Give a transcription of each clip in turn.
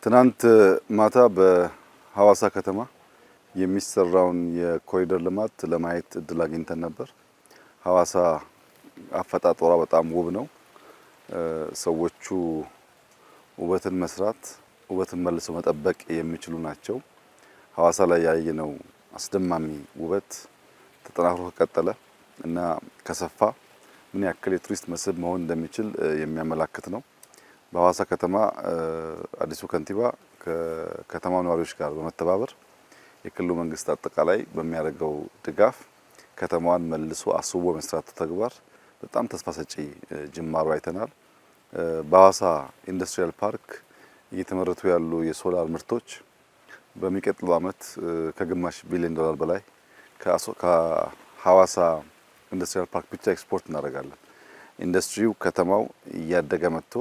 ትናንት ማታ በሐዋሳ ከተማ የሚሰራውን የኮሪደር ልማት ለማየት እድል አግኝተን ነበር። ሐዋሳ አፈጣጠሯ በጣም ውብ ነው። ሰዎቹ ውበትን መስራት፣ ውበትን መልሶ መጠበቅ የሚችሉ ናቸው። ሐዋሳ ላይ ያየነው አስደማሚ ውበት ተጠናክሮ ከቀጠለ እና ከሰፋ ምን ያክል የቱሪስት መስህብ መሆን እንደሚችል የሚያመላክት ነው። በሐዋሳ ከተማ አዲሱ ከንቲባ ከከተማው ነዋሪዎች ጋር በመተባበር የክልሉ መንግስት አጠቃላይ በሚያደርገው ድጋፍ ከተማዋን መልሶ አስውቦ መስራት ተግባር በጣም ተስፋ ሰጪ ጅማሮ አይተናል። በሐዋሳ ኢንዱስትሪያል ፓርክ እየተመረቱ ያሉ የሶላር ምርቶች በሚቀጥለው ዓመት ከግማሽ ቢሊዮን ዶላር በላይ ከሐዋሳ ኢንዱስትሪያል ፓርክ ብቻ ኤክስፖርት እናደርጋለን። ኢንዱስትሪው ከተማው እያደገ መጥቶ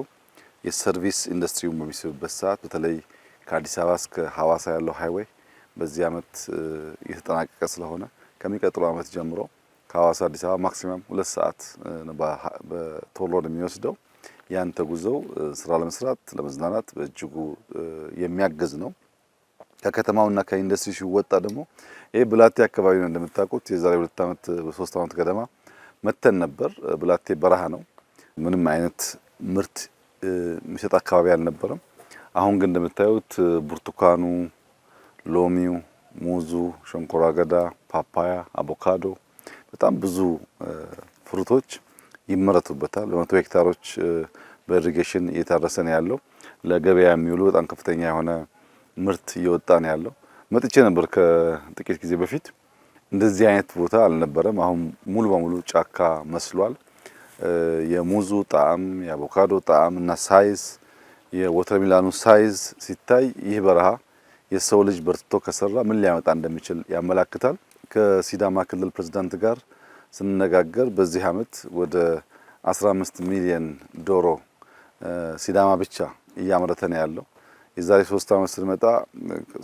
የሰርቪስ ኢንዱስትሪውን በሚስብበት ሰዓት በተለይ ከአዲስ አበባ እስከ ሐዋሳ ያለው ሃይዌይ በዚህ ዓመት እየተጠናቀቀ ስለሆነ ከሚቀጥለው ዓመት ጀምሮ ከሐዋሳ አዲስ አበባ ማክሲመም 2 ሰዓት በቶሎ ነው የሚወስደው። ያን ተጉዘው ስራ ለመስራት ለመዝናናት በእጅጉ የሚያግዝ ነው። ከከተማውና ከኢንዱስትሪ ሲወጣ ደግሞ ይሄ ብላቴ አካባቢ ነው። እንደምታውቁት የዛሬ 2 ዓመት በ3 ዓመት ገደማ መተን ነበር። ብላቴ በረሃ ነው። ምንም አይነት ምርት የሚሰጥ አካባቢ አልነበረም። አሁን ግን እንደምታዩት ብርቱካኑ፣ ሎሚው፣ ሙዙ፣ ሸንኮራ አገዳ፣ ፓፓያ፣ አቮካዶ በጣም ብዙ ፍሩቶች ይመረቱበታል። በመቶ ሄክታሮች በኢሪጌሽን እየታረሰ ነው ያለው። ለገበያ የሚውሉ በጣም ከፍተኛ የሆነ ምርት እየወጣ ነው ያለው። መጥቼ ነበር ከጥቂት ጊዜ በፊት። እንደዚህ አይነት ቦታ አልነበረም። አሁን ሙሉ በሙሉ ጫካ መስሏል። የሙዙ ጣዕም፣ የአቮካዶ ጣዕም እና ሳይዝ፣ የወተርሚላኑ ሳይዝ ሲታይ ይህ በረሃ የሰው ልጅ በርትቶ ከሰራ ምን ሊያመጣ እንደሚችል ያመላክታል። ከሲዳማ ክልል ፕሬዝዳንት ጋር ስንነጋገር በዚህ ዓመት ወደ 15 ሚሊዮን ዶሮ ሲዳማ ብቻ እያመረተ ነው ያለው። የዛሬ 3 ዓመት ስንመጣ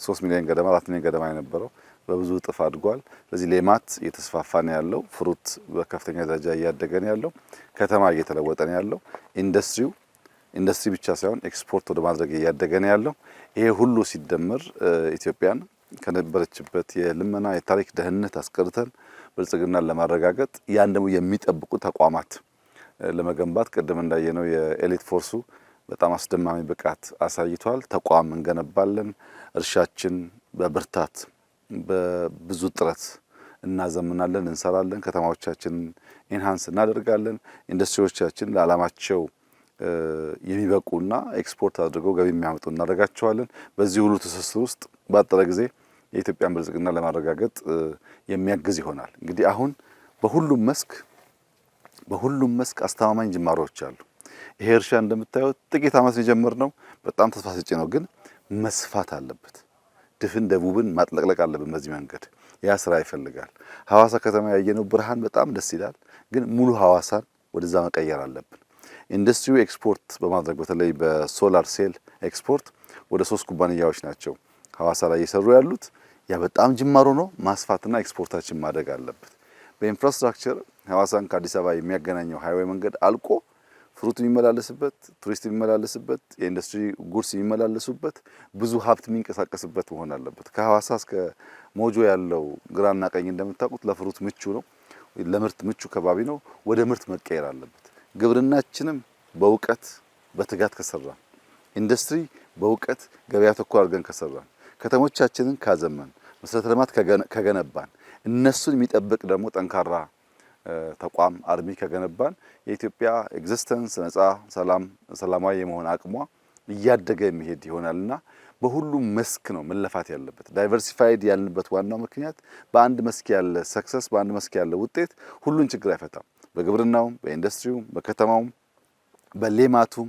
3 ሚሊዮን ገደማ 4 ሚሊዮን ገደማ የነበረው በብዙ እጥፍ አድጓል። ስለዚህ ሌማት እየተስፋፋ ነው ያለው። ፍሩት በከፍተኛ ደረጃ እያደገ ነው ያለው። ከተማ እየተለወጠ ነው ያለው። ኢንዱስትሪ ብቻ ሳይሆን ኤክስፖርት ወደ ማድረግ እያደገ ነው ያለው። ይሄ ሁሉ ሲደመር ኢትዮጵያን ከነበረችበት የልመና የታሪክ ደህንነት አስቀርተን ብልጽግናን ለማረጋገጥ ያን ደግሞ የሚጠብቁ ተቋማት ለመገንባት ቅድም እንዳየነው የኤሊት ፎርሱ በጣም አስደማሚ ብቃት አሳይቷል። ተቋም እንገነባለን። እርሻችን በብርታት በብዙ ጥረት እናዘምናለን፣ እንሰራለን። ከተማዎቻችንን ኢንሃንስ እናደርጋለን። ኢንዱስትሪዎቻችን ለዓላማቸው የሚበቁና ኤክስፖርት አድርገው ገቢ የሚያመጡ እናደርጋቸዋለን። በዚህ ሁሉ ትስስር ውስጥ ባጠረ ጊዜ የኢትዮጵያን ብልጽግና ለማረጋገጥ የሚያግዝ ይሆናል። እንግዲህ አሁን በሁሉም መስክ አስተማማኝ ጅማሮዎች አሉ። ይሄ እርሻ እንደምታዩት ጥቂት ዓመት የጀመርነው በጣም ተስፋ ሰጪ ነው፣ ግን መስፋት አለበት። ድፍን ደቡብን ማጥለቅለቅ አለብን። በዚህ መንገድ ያ ስራ ይፈልጋል። ሐዋሳ ከተማ ያየነው ብርሃን በጣም ደስ ይላል፣ ግን ሙሉ ሐዋሳን ወደዛ መቀየር አለብን። ኢንዱስትሪው ኤክስፖርት በማድረግ በተለይ በሶላር ሴል ኤክስፖርት ወደ 3 ኩባንያዎች ናቸው ሐዋሳ ላይ እየሰሩ ያሉት። ያ በጣም ጅማሮ ነው። ማስፋትና ኤክስፖርታችን ማደግ አለበት። በኢንፍራስትራክቸር ሐዋሳን ከአዲስ አበባ የሚያገናኘው ሃይዌይ መንገድ አልቆ ፍሩት የሚመላለስበት፣ ቱሪስት የሚመላለስበት፣ የኢንዱስትሪ ጉድስ የሚመላለሱበት፣ ብዙ ሀብት የሚንቀሳቀስበት መሆን አለበት። ከሐዋሳ እስከ ሞጆ ያለው ግራና ቀኝ እንደምታውቁት ለፍሩት ምቹ ነው፣ ለምርት ምቹ ከባቢ ነው። ወደ ምርት መቀየር አለበት። ግብርናችንም በእውቀት በትጋት ከሰራን፣ ኢንዱስትሪ በእውቀት ገበያ ተኮር አድርገን ከሰራን፣ ከተሞቻችንን ካዘመን፣ መሰረተ ልማት ከገነባን፣ እነሱን የሚጠብቅ ደግሞ ጠንካራ ተቋም አርሚ ከገነባን የኢትዮጵያ ኤግዚስተንስ ነፃ ሰላማዊ የመሆን አቅሟ እያደገ የሚሄድ ይሆናልና በሁሉም መስክ ነው መለፋት ያለበት። ዳይቨርሲፋይድ ያልንበት ዋናው ምክንያት በአንድ መስክ ያለ ሰክሰስ፣ በአንድ መስክ ያለ ውጤት ሁሉን ችግር አይፈታም። በግብርናውም፣ በኢንዱስትሪውም፣ በከተማውም፣ በሌማቱም፣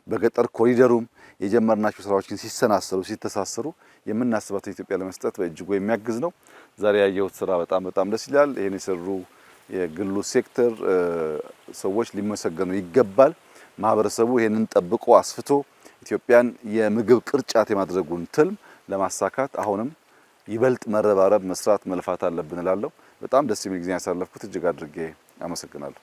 በገጠር ኮሪደሩም የጀመርናቸው ስራዎችን ሲሰናሰሩ ሲተሳሰሩ የምናስባትን ኢትዮጵያ ለመስጠት በእጅጉ የሚያግዝ ነው። ዛሬ ያየሁት ስራ በጣም ደስ ይላል። ይሄን የሰሩ የግሉ ሴክተር ሰዎች ሊመሰገኑ ይገባል። ማህበረሰቡ ይሄንን ጠብቆ አስፍቶ ኢትዮጵያን የምግብ ቅርጫት የማድረጉን ትልም ለማሳካት አሁንም ይበልጥ መረባረብ፣ መስራት፣ መልፋት አለብን እላለሁ። በጣም ደስ የሚል ጊዜ ያሳለፍኩት እጅግ አድርጌ አመሰግናለሁ።